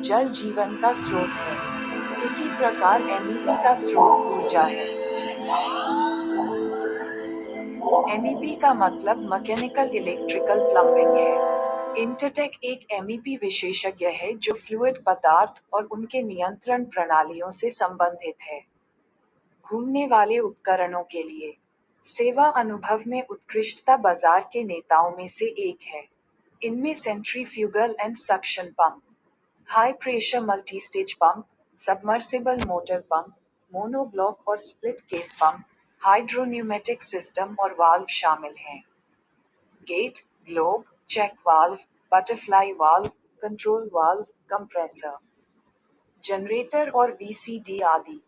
जल जीवन का स्रोत है। इसी प्रकार MEP का स्रोत ऊर्जा है। MEP का मतलब मैकेनिकल इलेक्ट्रिकल प्लम्बिंग है। इंटरटेक एक MEP विशेषज्ञ है जो फ्लूइड पदार्थ और उनके नियंत्रण प्रणालियों से संबंधित है। घूमने वाले उपकरणों के लिए सेवा अनुभव में उत्कृष्टता बाजार के नेताओं में से एक है। इनमें centrifugal and suction pump, high pressure multistage pump, submersible motor pump, monoblock और split case pump, hydropneumatic system और वाल्व शामिल हैं। Gate, globe, check valve, butterfly valve, control valve, compressor, generator और VCD आदि।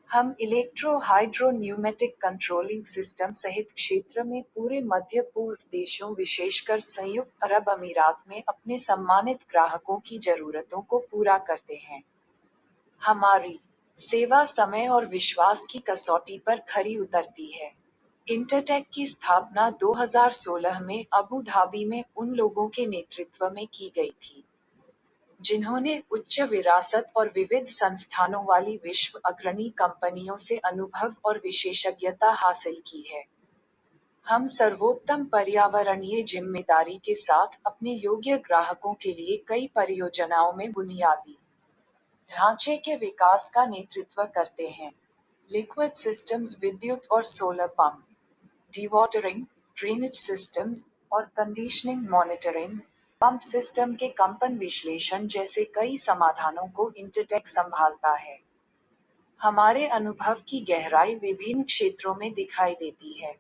हम इलेक्ट्रो हाइड्रोन्यूमेटिक कंट्रोलिंग सिस्टम सहित क्षेत्र में पूरे मध्य पूर्व देशों विशेषकर संयुक्त अरब अमीरात में अपने सम्मानित ग्राहकों की जरूरतों को पूरा करते हैं। हमारी सेवा समय और विश्वास की कसौटी पर खरी उतरती है। इंटरटेक की स्थापना 2016 में अबू धाबी में उन लोगों के नेतृत्व में की गई थी जिन्होंने उच्च विरासत और विविध संस्थानों वाली विश्व अग्रणी कंपनियों से अनुभव और विशेषज्ञता हासिल की है। हम सर्वोत्तम पर्यावरणीय जिम्मेदारी के साथ अपने योग्य ग्राहकों के लिए कई परियोजनाओं में बुनियादी ढांचे के विकास का नेतृत्व करते हैं। लिक्विड सिस्टम्स, विद्युत और सोलर पंप, डिवॉटरिंग, ड्रेनेज सिस्टम्स और कंडीशनिंग, मॉनिटरिंग, पंप सिस्टम के कंपन विश्लेषण जैसे कई समाधानों को इंटरटेक संभालता है। हमारे अनुभव की गहराई विभिन्न क्षेत्रों में दिखाई देती है।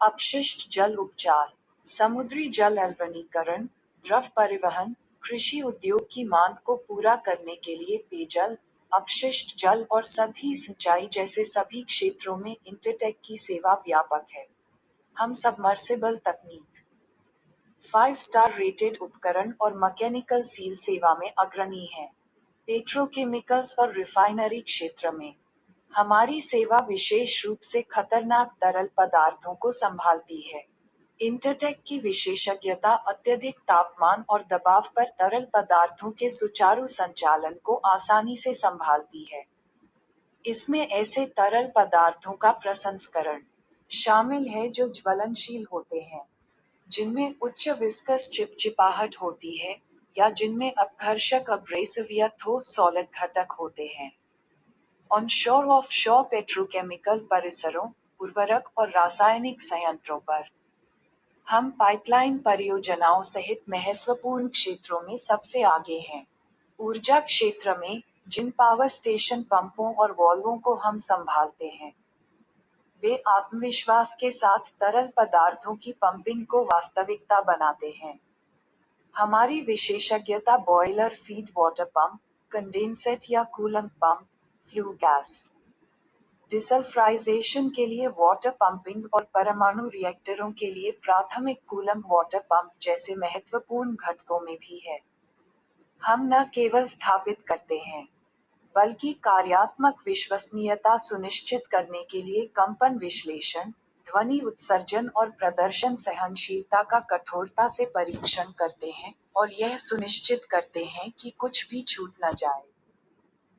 अपशिष्ट जल उपचार, समुद्री जल अल्वनीकरण, द्रव परिवहन, कृषि उद्योग की मांग को पूरा करने के लिए पेयजल, अपशिष्ट जल और सतही सिंचाई जैसे सभी क्षेत्रों में इंटरटेक की सेवा व्यापक है। हम सबमर्सिबल तकनीक, 5 स्टार रेटेड उपकरण और मैकेनिकल सील सेवा में अग्रणी हैं। पेट्रोकेमिकल्स और रिफाइनरी क्षेत्र में हमारी सेवा विशेष रूप से खतरनाक तरल पदार्थों को संभालती है। इंटरटेक की विशेषज्ञता अत्यधिक तापमान और दबाव पर तरल पदार्थों के सुचारू संचालन को आसानी से संभालती है। इसमें ऐसे तरल पदार्थों का प्रसंस्करण शामिल है जो ज्वलनशील होते हैं, जिनमें उच्च विस्कस चिपचिपाहट होती है, या जिनमें अपघर्षक अब्रेसिव या ठोस सॉलिड घटक होते हैं। ऑनशोर ऑफशोर पेट्रोकेमिकल परिसरों, उर्वरक और रासायनिक संयंत्रों पर हम पाइपलाइन परियोजनाओं सहित महत्वपूर्ण क्षेत्रों में सबसे आगे हैं। ऊर्जा क्षेत्र में जिन पावर स्टेशन पंपों और वाल्वों को हम संभालते हैं, वे आत्मविश्वास के साथ तरल पदार्थों की पंपिंग को वास्तविकता बनाते हैं। हमारी विशेषज्ञता boiler feed water pump, condensate या कूलेंट पंप, फ्लू गैस डिसल्फ्राइजेशन के लिए वाटर पंपिंग और परमाणु रिएक्टरों के लिए प्राथमिक कूलेंट वाटर पंप जैसे महत्वपूर्ण घटकों में भी है। हम न केवल स्थापित करते हैं, बल्कि कार्यात्मक विश्वसनीयता सुनिश्चित करने के लिए कंपन विश्लेषण, ध्वनि उत्सर्जन और प्रदर्शन सहनशीलता का कठोरता से परीक्षण करते हैं, और यह सुनिश्चित करते हैं कि कुछ भी छूट न जाए।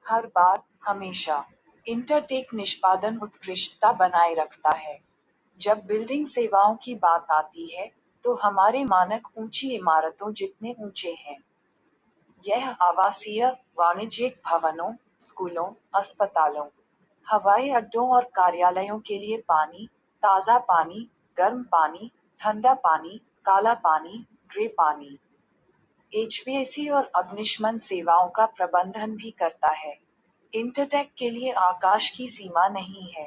हर बार, हमेशा, इंटरटेक निष्पादन उत्कृष्टता बनाए रखता है। जब बिल्डिंग सेवाओं की बात आती है, तो हमारे मानक ऊंची इमारतों जितने ऊंचे हैं। यह आवासीय, वाणिज्यिक भवनों, स्कूलों, अस्पतालों, हवाई अड्डों और कार्यालयों के लिए पानी, ताज़ा पानी, गर्म पानी, ठंडा पानी, काला पानी, ग्रे पानी, HVAC और अग्निशमन सेवाओं का प्रबंधन भी करता है। इंटरटेक के लिए आकाश की सीमा नहीं है।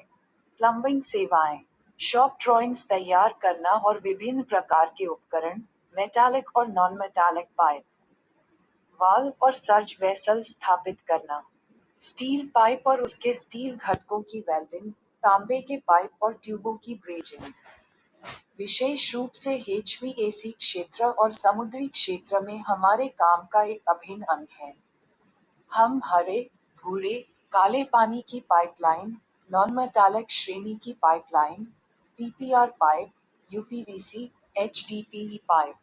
प्लम्बिंग सेवाएं, शॉप ड्राइंग्स तैयार करना और विभिन्न प्रकार के उपकरण, मेटालिक और नॉन मेटालिक पाइप, वाल्व और सर्ज वेसल स्थापित करना, स्टील पाइप और उसके स्टील घटकों की वेल्डिंग, तांबे के पाइप और ट्यूबों की ब्रेजिंग। विशेष रूप से HVAC क्षेत्र और समुद्री क्षेत्र में हमारे काम का एक अभिन्न अंग है। हम हरे, भूरे, काले पानी की पाइपलाइन, नॉन मेटालिक श्रेणी की pipeline, PPR pipe, UPVC, HDPE pipe,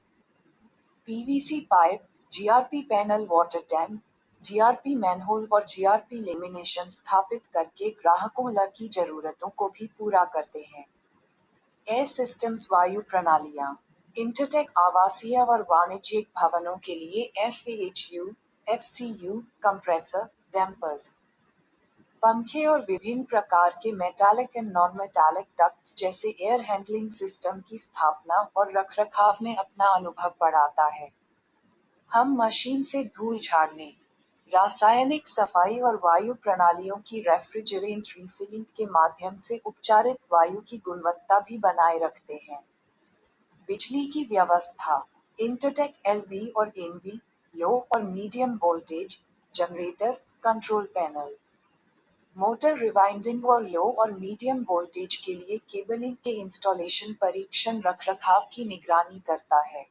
PVC pipe, GRP panel water tank, GRP manhole और जीआरपी लेमिनेशन स्थापित करके ग्राहकों की जरूरतों को भी पूरा करते हैं। एयर सिस्टम्स वायु प्रणालियाँ। इंटरटेक आवासीय और वाणिज्यिक भवनों के लिए एफएएचयू, एफसीयू, कंप्रेसर, डैम्पर्स, पंखे और विभिन्न प्रकार के metallic and non metallic ducts जैसे एयर हैंडलिंग सिस्टम की स्थापना और रखरखाव में अपना अनुभव बढ़ाता है। हम मशीन से धूल झाड़ने, रासायनिक सफाई और वायु प्रणालियों की रेफ्रिजरेंट रिफिलिंग के माध्यम से उपचारित वायु की गुणवत्ता भी बनाए रखते हैं। बिजली की व्यवस्था। इंटरटेक एलवी और एनवी, लो और medium voltage, generator, control panel, motor rewinding और लो और मीडियम वोल्टेज के लिए केबलिंग के इंस्टॉलेशन परीक्षण रखरखाव की निगरानी करता है।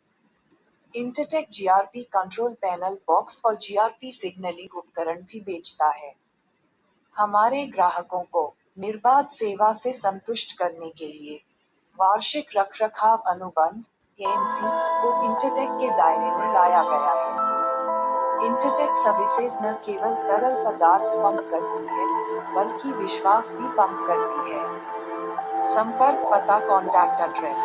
इंटरटेक जीआरपी कंट्रोल पैनल बॉक्स और जीआरपी सिग्नलिंग उपकरण भी बेचता है। हमारे ग्राहकों को निर्बाध सेवा से संतुष्ट करने के लिए वार्षिक रखरखाव अनुबंध (एएमसी) को इंटरटेक के दायरे में लाया गया है। इंटरटेक सर्विसेज न केवल तरल पदार्थ पंप करती है, बल्कि विश्वास भी पंप करती है। संपर्क पता, कॉन्टैक्ट एड्रेस।